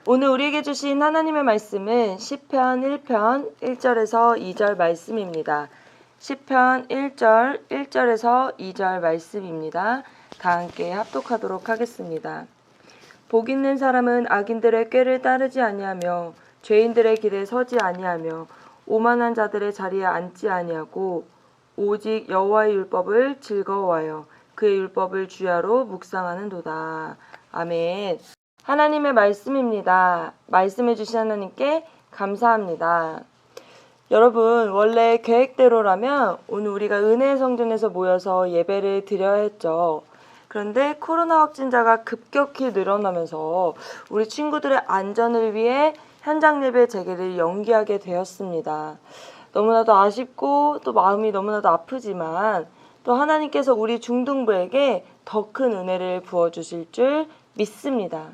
오늘 우리에게 주신 하나님의 말씀은 시편 1편 1절에서 2절 말씀입니다. 시편 1절 1절에서 2절 말씀입니다. 다 함께 합독하도록 하겠습니다. 복 있는 사람은 악인들의 꾀를 따르지 아니하며 죄인들의 길에 서지 아니하며 오만한 자들의 자리에 앉지 아니하고 오직 여호와의 율법을 즐거워하여 그의 율법을 주야로 묵상하는도다. 아멘. 하나님의 말씀입니다. 말씀해 주신 하나님께 감사합니다. 여러분, 원래 계획대로라면 오늘 우리가 은혜의 성전에서 모여서 예배를 드려야 했죠. 그런데 코로나 확진자가 급격히 늘어나면서 우리 친구들의 안전을 위해 현장 예배 재개를 연기하게 되었습니다. 너무나도 아쉽고 또 마음이 너무나도 아프지만 또 하나님께서 우리 중등부에게 더 큰 은혜를 부어주실 줄 믿습니다.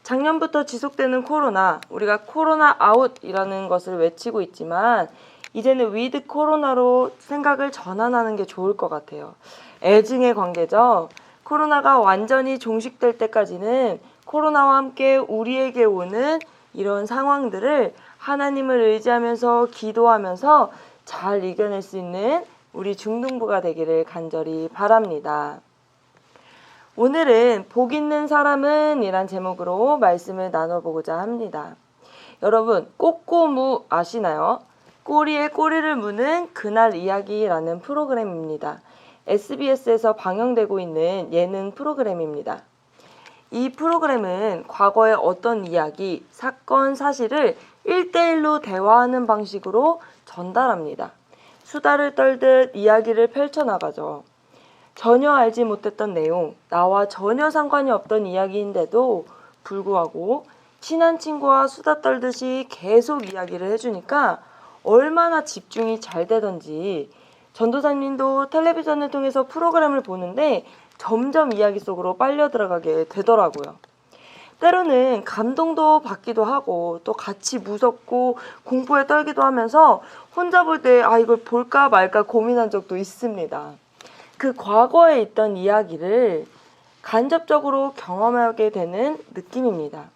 작년부터 지속되는 코로나, 우리가 코로나 아웃이라는 것을 외치고 있지만 이제는 위드 코로나로 생각을 전환하는 게 좋을 것 같아요. 애증의 관계죠. 코로나가 완전히 종식될 때까지는 코로나와 함께 우리에게 오는 이런 상황들을 하나님을 의지하면서 기도하면서 잘 이겨낼 수 있는 우리 중등부가 되기를 간절히 바랍니다. 오늘은 복 있는 사람은 이란 제목으로 말씀을 나눠보고자 합니다. 여러분, 꼬꼬무 아시나요? 꼬리에 꼬리를 무는 그날 이야기라는 프로그램입니다. SBS에서 방영되고 있는 예능 프로그램입니다. 이 프로그램은 과거의 어떤 이야기, 사건, 사실을 1대1로 대화하는 방식으로 전달합니다. 수다를 떨듯 이야기를 펼쳐나가죠. 전혀 알지 못했던 내용, 나와 전혀 상관이 없던 이야기인데도 불구하고 친한 친구와 수다 떨듯이 계속 이야기를 해주니까 얼마나 집중이 잘 되던지 전도사님도 텔레비전을 통해서 프로그램을 보는데 점점 이야기 속으로 빨려 들어가게 되더라고요. 때로는 감동도 받기도 하고 또 같이 무섭고 공포에 떨기도 하면서 혼자 볼 때 이걸 볼까 말까 고민한 적도 있습니다. 그 과거에 있던 이야기를 간접적으로 경험하게 되는 느낌입니다.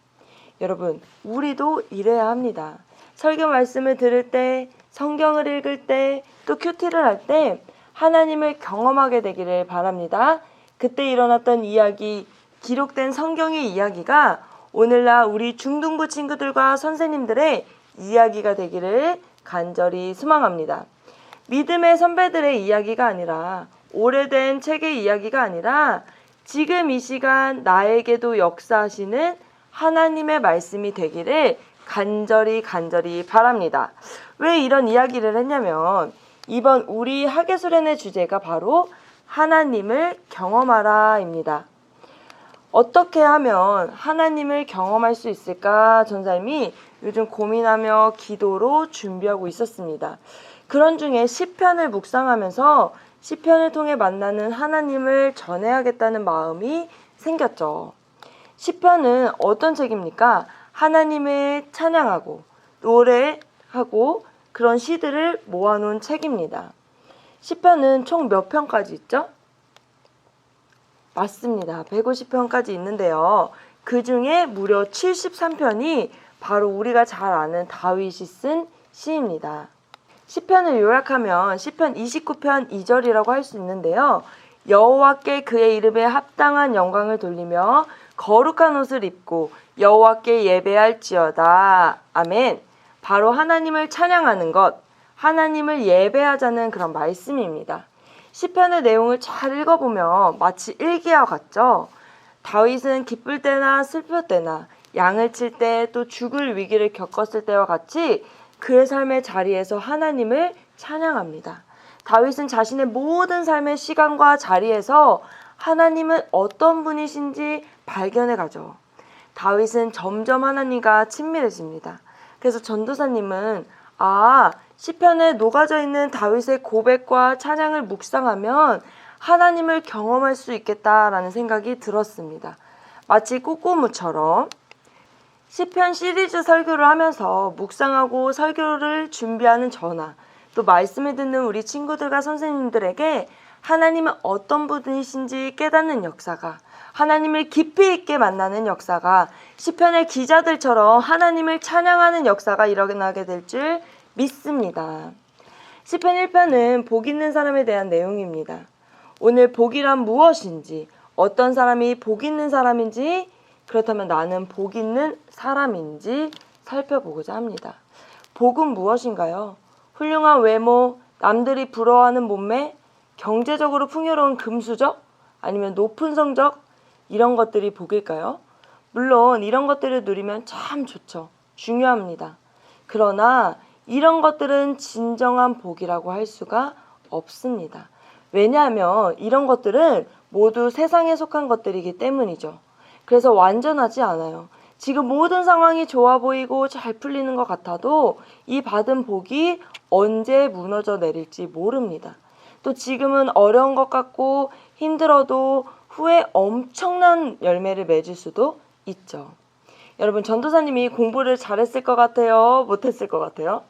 여러분, 우리도 이래야 합니다. 설교 말씀을 들을 때, 성경을 읽을 때, 또 큐티를 할 때 하나님을 경험하게 되기를 바랍니다. 그때 일어났던 이야기, 기록된 성경의 이야기가 오늘날 우리 중등부 친구들과 선생님들의 이야기가 되기를 간절히 소망합니다. 믿음의 선배들의 이야기가 아니라 오래된 책의 이야기가 아니라 지금 이 시간 나에게도 역사하시는 하나님의 말씀이 되기를 간절히 바랍니다. 왜 이런 이야기를 했냐면 이번 우리 하계수련의 주제가 바로 하나님을 경험하라입니다. 어떻게 하면 하나님을 경험할 수 있을까 전사님이 요즘 고민하며 기도로 준비하고 있었습니다. 그런 중에 시편을 묵상하면서 시편을 통해 만나는 하나님을 전해야겠다는 마음이 생겼죠. 시편은 어떤 책입니까? 하나님을 찬양하고 노래하고 그런 시들을 모아놓은 책입니다. 시편은 총 몇 편까지 있죠? 맞습니다. 150편까지 있는데요. 그 중에 무려 73편이 바로 우리가 잘 아는 다윗이 쓴 시입니다. 시편을 요약하면 시편 29편 2절이라고 할 수 있는데요. 여호와께 그의 이름에 합당한 영광을 돌리며 거룩한 옷을 입고 여호와께 예배할지어다. 아멘. 바로 하나님을 찬양하는 것, 하나님을 예배하자는 그런 말씀입니다. 시편의 내용을 잘 읽어보면 마치 일기와 같죠. 다윗은 기쁠 때나 슬플 때나 양을 칠 때 또 죽을 위기를 겪었을 때와 같이 그의 삶의 자리에서 하나님을 찬양합니다. 다윗은 자신의 모든 삶의 시간과 자리에서 하나님은 어떤 분이신지 발견해 가죠. 다윗은 점점 하나님과 친밀해집니다. 그래서 전도사님은 시편에 녹아져 있는 다윗의 고백과 찬양을 묵상하면 하나님을 경험할 수 있겠다라는 생각이 들었습니다. 마치 꼬꼬무처럼 시편 시리즈 설교를 하면서 묵상하고 설교를 준비하는 저나 또 말씀을 듣는 우리 친구들과 선생님들에게 하나님은 어떤 분이신지 깨닫는 역사가, 하나님을 깊이 있게 만나는 역사가, 시편의 기자들처럼 하나님을 찬양하는 역사가 일어나게 될 줄 믿습니다. 시편 1편은 복 있는 사람에 대한 내용입니다. 오늘 복이란 무엇인지, 어떤 사람이 복 있는 사람인지, 그렇다면 나는 복 있는 사람인지 살펴보고자 합니다. 복은 무엇인가요? 훌륭한 외모, 남들이 부러워하는 몸매, 경제적으로 풍요로운 금수저, 아니면 높은 성적, 이런 것들이 복일까요? 물론 이런 것들을 누리면 참 좋죠. 중요합니다. 그러나 이런 것들은 진정한 복이라고 할 수가 없습니다. 왜냐하면 이런 것들은 모두 세상에 속한 것들이기 때문이죠. 그래서 완전하지 않아요. 지금 모든 상황이 좋아 보이고 잘 풀리는 것 같아도 이 받은 복이 언제 무너져 내릴지 모릅니다. 또 지금은 어려운 것 같고 힘들어도 후에 엄청난 열매를 맺을 수도 있죠. 여러분, 전도사님이 공부를 잘했을 것 같아요? 못했을 것 같아요?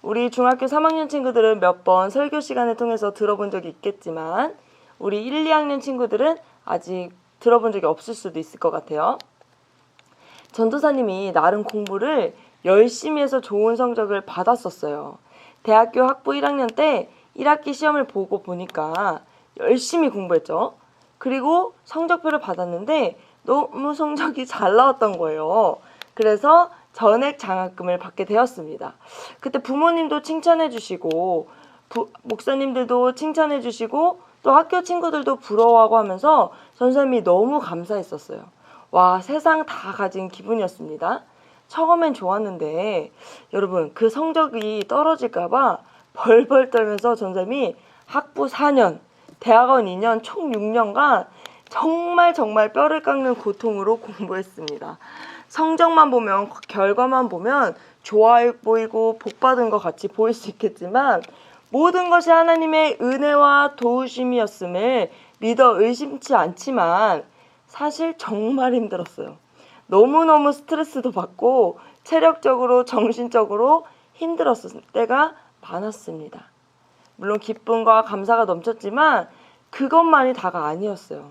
우리 중학교 3학년 친구들은 몇 번 설교 시간을 통해서 들어본 적이 있겠지만 우리 1, 2학년 친구들은 아직 들어본 적이 없을 수도 있을 것 같아요. 전도사님이 나름 공부를 열심히 해서 좋은 성적을 받았었어요. 대학교 학부 1학년 때 1학기 시험을 보고 보니까 열심히 공부했죠. 그리고 성적표를 받았는데 너무 성적이 잘 나왔던 거예요. 그래서 전액 장학금을 받게 되었습니다. 그때 부모님도 칭찬해 주시고 목사님들도 칭찬해 주시고 또 학교 친구들도 부러워하고 하면서 전도사님이 너무 감사했었어요. 와, 세상 다 가진 기분이었습니다. 처음엔 좋았는데 여러분, 그 성적이 떨어질까봐 벌벌 떨면서 전도사님이 학부 4년, 대학원 2년, 총 6년간 정말 뼈를 깎는 고통으로 공부했습니다. 성적만 보면, 결과만 보면 좋아 보이고 복받은 것 같이 보일 수 있겠지만 모든 것이 하나님의 은혜와 도우심이었음을 믿어 의심치 않지만 사실 정말 힘들었어요. 너무너무 스트레스도 받고 체력적으로 정신적으로 힘들었을 때가 많았습니다. 물론 기쁨과 감사가 넘쳤지만 그것만이 다가 아니었어요.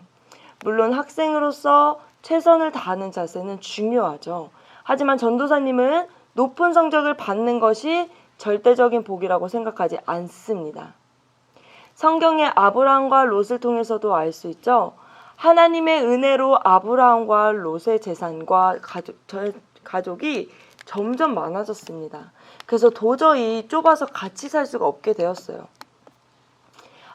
물론 학생으로서 최선을 다하는 자세는 중요하죠. 하지만 전도사님은 높은 성적을 받는 것이 절대적인 복이라고 생각하지 않습니다. 성경의 아브라함과 롯을 통해서도 알 수 있죠. 하나님의 은혜로 아브라함과 롯의 재산과 가족이 점점 많아졌습니다. 그래서 도저히 좁아서 같이 살 수가 없게 되었어요.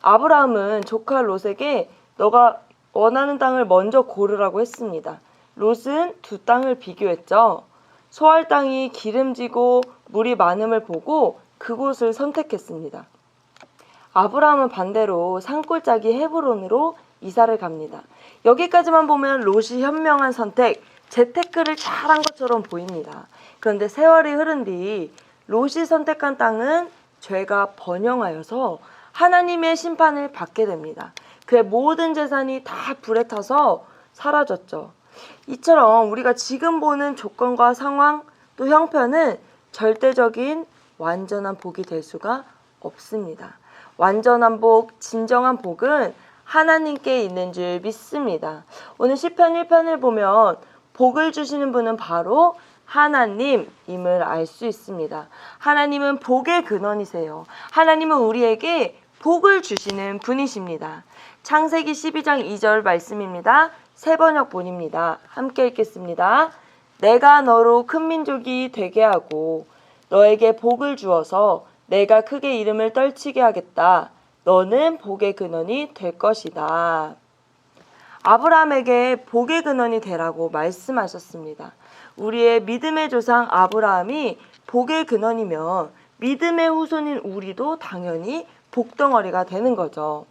아브라함은 조카 롯에게 너가 원하는 땅을 먼저 고르라고 했습니다. 롯은 두 땅을 비교했죠. 소할 땅이 기름지고 물이 많음을 보고 그곳을 선택했습니다. 아브라함은 반대로 산골짜기 헤브론으로 이사를 갑니다. 여기까지만 보면 롯이 현명한 선택, 재테크를 잘한 것처럼 보입니다. 그런데 세월이 흐른 뒤 롯이 선택한 땅은 죄가 번영하여서 하나님의 심판을 받게 됩니다. 그의 모든 재산이 다 불에 타서 사라졌죠. 이처럼 우리가 지금 보는 조건과 상황 또 형편은 절대적인 완전한 복이 될 수가 없습니다. 완전한 복, 진정한 복은 하나님께 있는 줄 믿습니다. 오늘 시편 1편을 보면 복을 주시는 분은 바로 하나님임을 알 수 있습니다. 하나님은 복의 근원이세요. 하나님은 우리에게 복을 주시는 분이십니다. 창세기 12장 2절 말씀입니다. 새번역본입니다. 함께 읽겠습니다. 내가 너로 큰 민족이 되게 하고 너에게 복을 주어서 내가 크게 이름을 떨치게 하겠다. 너는 복의 근원이 될 것이다. 아브라함에게 복의 근원이 되라고 말씀하셨습니다. 우리의 믿음의 조상 아브라함이 복의 근원이면 믿음의 후손인 우리도 당연히 복덩어리가 되는 거죠.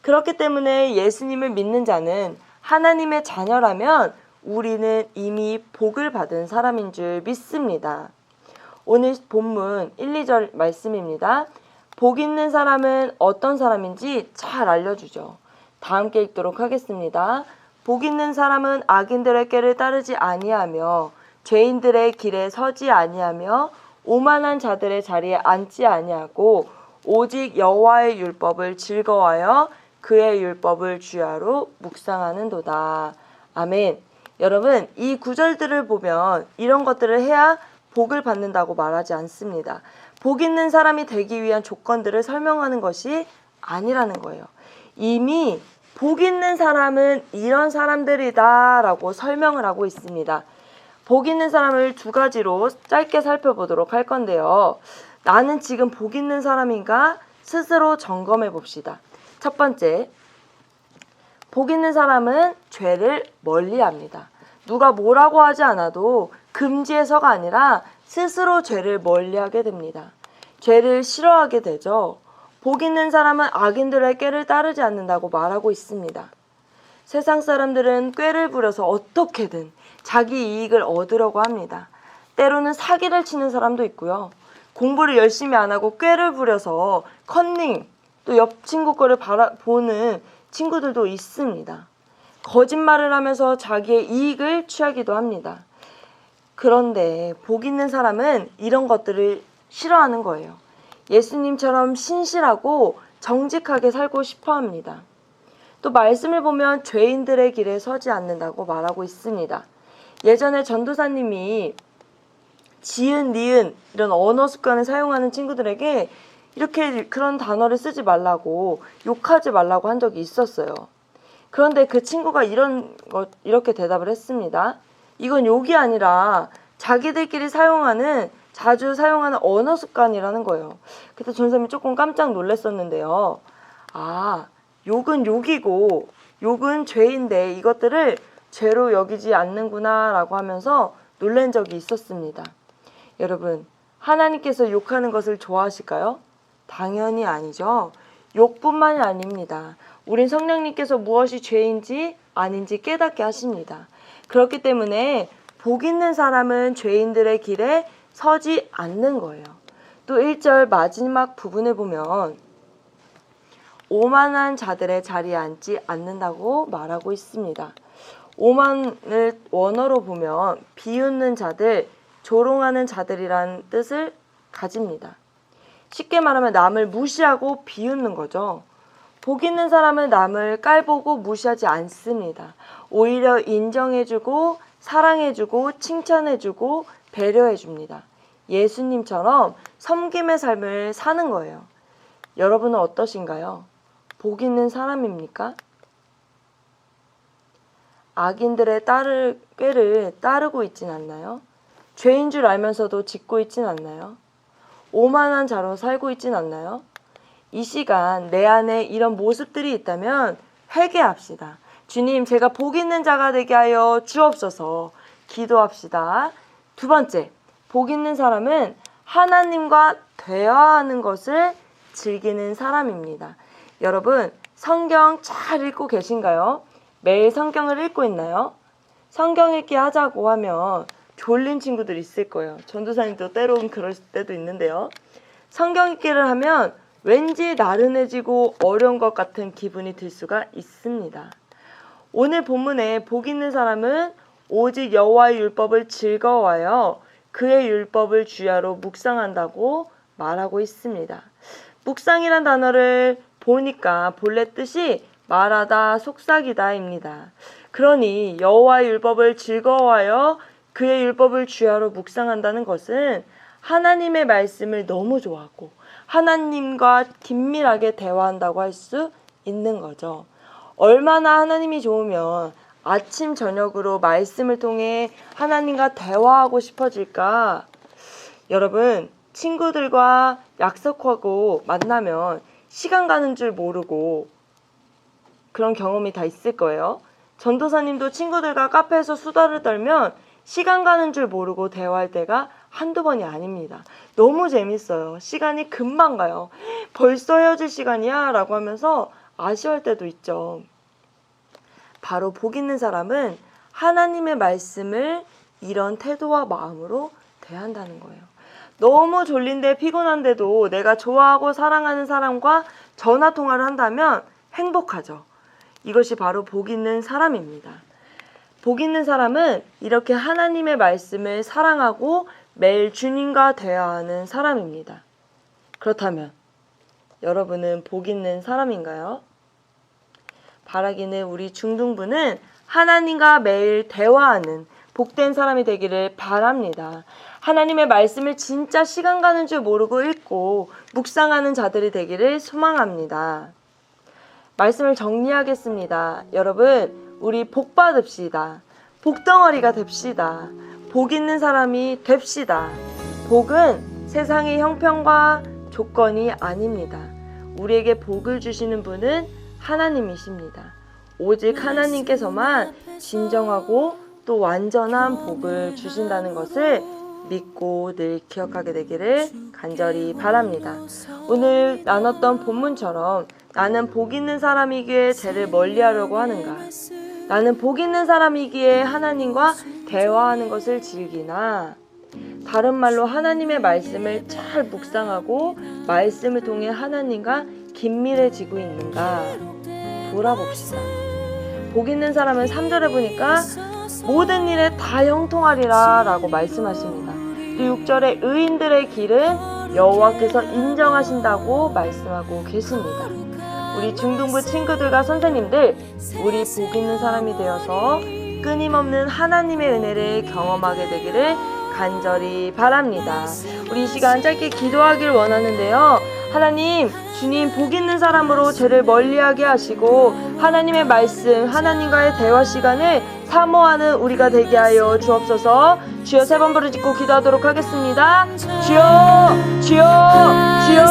그렇기 때문에 예수님을 믿는 자는 하나님의 자녀라면 우리는 이미 복을 받은 사람인 줄 믿습니다. 오늘 본문 1, 2절 말씀입니다. 복 있는 사람은 어떤 사람인지 잘 알려주죠. 다 함께 읽도록 하겠습니다. 복 있는 사람은 악인들의 꾀를 따르지 아니하며 죄인들의 길에 서지 아니하며 오만한 자들의 자리에 앉지 아니하고 오직 여호와의 율법을 즐거워하여 그의 율법을 주야로 묵상하는도다. 아멘. 여러분, 이 구절들을 보면 이런 것들을 해야 복을 받는다고 말하지 않습니다. 복 있는 사람이 되기 위한 조건들을 설명하는 것이 아니라는 거예요. 이미 복 있는 사람은 이런 사람들이다 라고 설명을 하고 있습니다. 복 있는 사람을 두 가지로 짧게 살펴보도록 할 건데요. 나는 지금 복 있는 사람인가? 스스로 점검해 봅시다. 첫 번째, 복 있는 사람은 죄를 멀리합니다. 누가 뭐라고 하지 않아도 금지해서가 아니라 스스로 죄를 멀리하게 됩니다. 죄를 싫어하게 되죠. 복 있는 사람은 악인들의 꾀를 따르지 않는다고 말하고 있습니다. 세상 사람들은 꾀를 부려서 어떻게든 자기 이익을 얻으려고 합니다. 때로는 사기를 치는 사람도 있고요. 공부를 열심히 안 하고 꾀를 부려서 컨닝, 또 옆 친구 거를 보는 친구들도 있습니다. 거짓말을 하면서 자기의 이익을 취하기도 합니다. 그런데 복 있는 사람은 이런 것들을 싫어하는 거예요. 예수님처럼 신실하고 정직하게 살고 싶어 합니다. 또 말씀을 보면 죄인들의 길에 서지 않는다고 말하고 있습니다. 예전에 전도사님이 지은, 니은 이런 언어 습관을 사용하는 친구들에게 이렇게 그런 단어를 쓰지 말라고, 욕하지 말라고 한 적이 있었어요. 그런데 그 친구가 이렇게 대답을 했습니다. 이건 욕이 아니라 자기들끼리 자주 사용하는 언어 습관이라는 거예요. 그때 전사님이 조금 깜짝 놀랐었는데요. 아, 욕은 욕이고 욕은 죄인데 이것들을 죄로 여기지 않는구나 라고 하면서 놀란 적이 있었습니다. 여러분, 하나님께서 욕하는 것을 좋아하실까요? 당연히 아니죠. 욕뿐만이 아닙니다. 우린 성령님께서 무엇이 죄인지 아닌지 깨닫게 하십니다. 그렇기 때문에 복 있는 사람은 죄인들의 길에 서지 않는 거예요. 또 1절 마지막 부분에 보면 오만한 자들의 자리에 앉지 않는다고 말하고 있습니다. 오만을 원어로 보면 비웃는 자들, 조롱하는 자들이란 뜻을 가집니다. 쉽게 말하면 남을 무시하고 비웃는 거죠. 복 있는 사람은 남을 깔보고 무시하지 않습니다. 오히려 인정해주고 사랑해주고 칭찬해주고 배려해줍니다. 예수님처럼 섬김의 삶을 사는 거예요. 여러분은 어떠신가요? 복 있는 사람입니까? 악인들의 꾀를 따르고 있진 않나요? 죄인 줄 알면서도 짓고 있진 않나요? 오만한 자로 살고 있진 않나요? 이 시간 내 안에 이런 모습들이 있다면 회개합시다. 주님, 제가 복 있는 자가 되게 하여 주옵소서. 기도합시다. 두 번째, 복 있는 사람은 하나님과 대화하는 것을 즐기는 사람입니다. 여러분, 성경 잘 읽고 계신가요? 매일 성경을 읽고 있나요? 성경 읽기 하자고 하면 졸린 친구들 있을 거예요. 전도사님도 때로는 그럴 때도 있는데요. 성경 읽기를 하면 왠지 나른해지고 어려운 것 같은 기분이 들 수가 있습니다. 오늘 본문에 복 있는 사람은 오직 여호와의 율법을 즐거워하여 그의 율법을 주야로 묵상한다고 말하고 있습니다. 묵상이란 단어를 보니까 본래 뜻이 말하다, 속삭이다입니다. 그러니 여호와의 율법을 즐거워하여 그의 율법을 주야로 묵상한다는 것은 하나님의 말씀을 너무 좋아하고 하나님과 긴밀하게 대화한다고 할 수 있는 거죠. 얼마나 하나님이 좋으면 아침 저녁으로 말씀을 통해 하나님과 대화하고 싶어질까? 여러분, 친구들과 약속하고 만나면 시간 가는 줄 모르고 그런 경험이 다 있을 거예요. 전도사님도 친구들과 카페에서 수다를 떨면 시간 가는 줄 모르고 대화할 때가 한두 번이 아닙니다. 너무 재밌어요. 시간이 금방 가요. 벌써 헤어질 시간이야? 라고 하면서 아쉬워할 때도 있죠. 바로 복 있는 사람은 하나님의 말씀을 이런 태도와 마음으로 대한다는 거예요. 너무 졸린데 피곤한데도 내가 좋아하고 사랑하는 사람과 전화 통화를 한다면 행복하죠. 이것이 바로 복 있는 사람입니다. 복 있는 사람은 이렇게 하나님의 말씀을 사랑하고 매일 주님과 대화하는 사람입니다. 그렇다면 여러분은 복 있는 사람인가요? 바라기는 우리 중등부는 하나님과 매일 대화하는 복된 사람이 되기를 바랍니다. 하나님의 말씀을 진짜 시간 가는 줄 모르고 읽고 묵상하는 자들이 되기를 소망합니다. 말씀을 정리하겠습니다. 여러분, 우리 복 받읍시다. 복덩어리가 됩시다. 복 있는 사람이 됩시다. 복은 세상의 형편과 조건이 아닙니다. 우리에게 복을 주시는 분은 하나님이십니다. 오직 하나님께서만 진정하고 또 완전한 복을 주신다는 것을 믿고 늘 기억하게 되기를 간절히 바랍니다. 오늘 나눴던 본문처럼 나는 복 있는 사람이기에 죄를 멀리하려고 하는가? 나는 복 있는 사람이기에 하나님과 대화하는 것을 즐기나? 다른 말로 하나님의 말씀을 잘 묵상하고 말씀을 통해 하나님과 긴밀해지고 있는가? 돌아봅시다. 복 있는 사람은 3절에 보니까 모든 일에 다 형통하리라 라고 말씀하십니다. 또 6절에 의인들의 길은 여호와께서 인정하신다고 말씀하고 계십니다. 우리 중등부 친구들과 선생님들, 우리 복 있는 사람이 되어서 끊임없는 하나님의 은혜를 경험하게 되기를 간절히 바랍니다. 우리 이 시간 짧게 기도하길 원하는데요. 하나님, 주님 복 있는 사람으로 죄를 멀리하게 하시고 하나님의 말씀, 하나님과의 대화 시간을 사모하는 우리가 되게 하여 주옵소서. 주여, 3번 부르짖고 기도하도록 하겠습니다. 주여, 주여, 주여.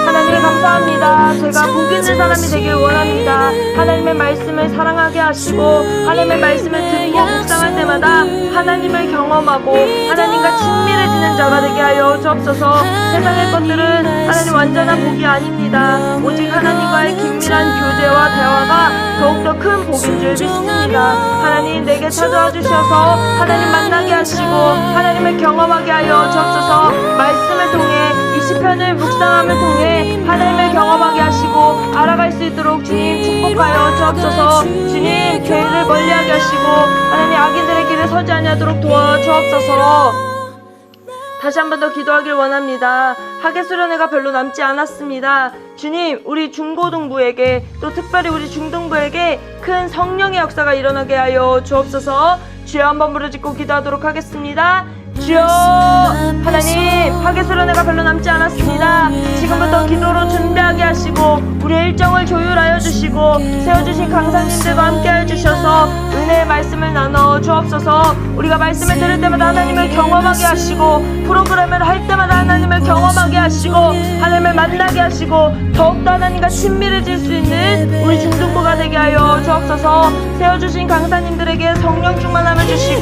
하나님 감사합니다. 제가 복 있는 사람이 되길 원합니다. 하나님의 말씀을 사랑하게 하시고 하나님의 말씀을 듣고 묵상할 때마다 하나님을 경험하고 하나님과 친밀해지는 자가 되게 하여 주옵소서. 세상의 것들은 하나님 완전한 복이 아닙니다. 오직 하나님과의 긴밀한 교제와 대화가 더욱더 큰 복인 줄 믿습니다. 하나님, 내게 찾아와 주셔서 하나님 만나게 하시고 하나님을 경험하게 하여 주옵소서. 말씀을 통해 이 시편을 묵상함을 통해 하나님을 경험하게 하시고 알아갈 수 있도록 주님 축복하여 주옵소서. 주님, 죄를 멀리하게 하시고 하나님 악인들의 길에 서지 아니하도록 도와주옵소서. 다시 한 번 더 기도하길 원합니다. 학예 수련회가 별로 남지 않았습니다. 주님, 우리 중고등부에게 또 특별히 우리 중등부에게 큰 성령의 역사가 일어나게 하여 주옵소서. 주여, 한번 부르짖고 기도하도록 하겠습니다. 주여, 하나님, 학예 수련회가 별로 남지 않았습니다. 지금부터 기도로 준비하게 하시고 우리의 일정을 조율하여 주시고 세워주신 강사님들과 함께 하여 주셔서 은혜의 말씀을 나눠 주옵소서. 우리가 말씀을 들을 때마다 하나님을 경험하게 하시고 프로그램을 할 때마다 하나님을 경험하게 하시고 하나님을 만나게 하시고 더욱더 하나님과 친밀해질 수 있는 우리 중등부가 되게 하여 주옵소서. 세워주신 강사님들에게 성령 충만함을 주시고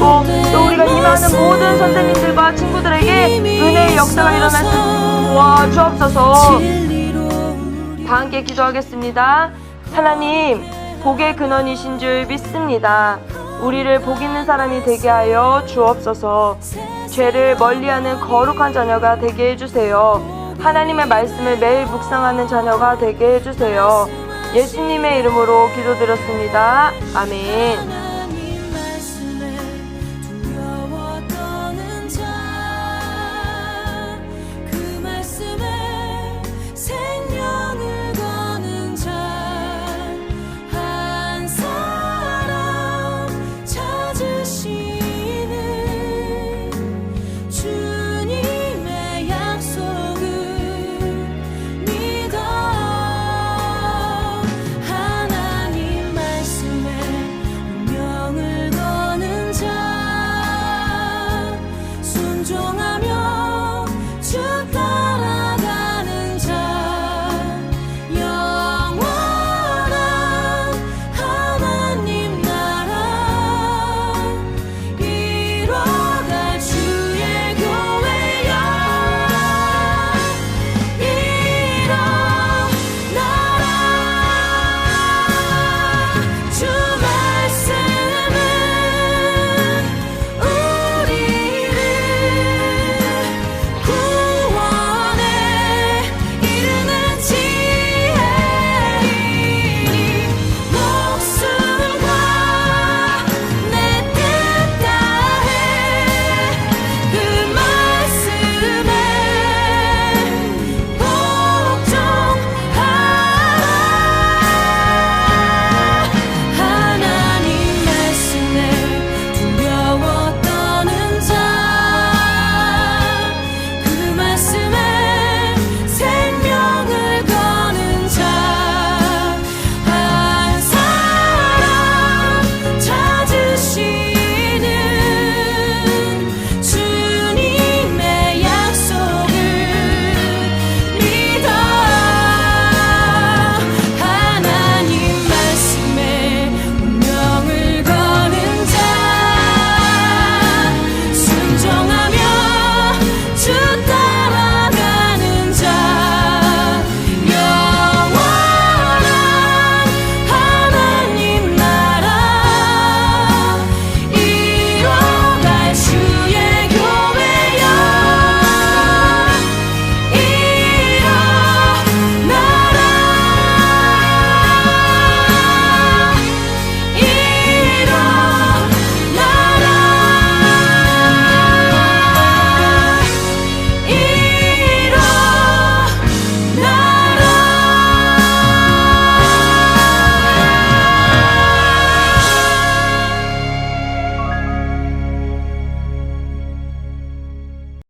또 우리가 임하는 모든 선생님들과 친구들에게 은혜의 역사가 일어날 수 있도록 도와주옵소서. 다 함께 기도하겠습니다. 하나님, 복의 근원이신 줄 믿습니다. 우리를 복 있는 사람이 되게 하여 주옵소서. 죄를 멀리하는 거룩한 자녀가 되게 해주세요. 하나님의 말씀을 매일 묵상하는 자녀가 되게 해주세요. 예수님의 이름으로 기도드렸습니다. 아멘.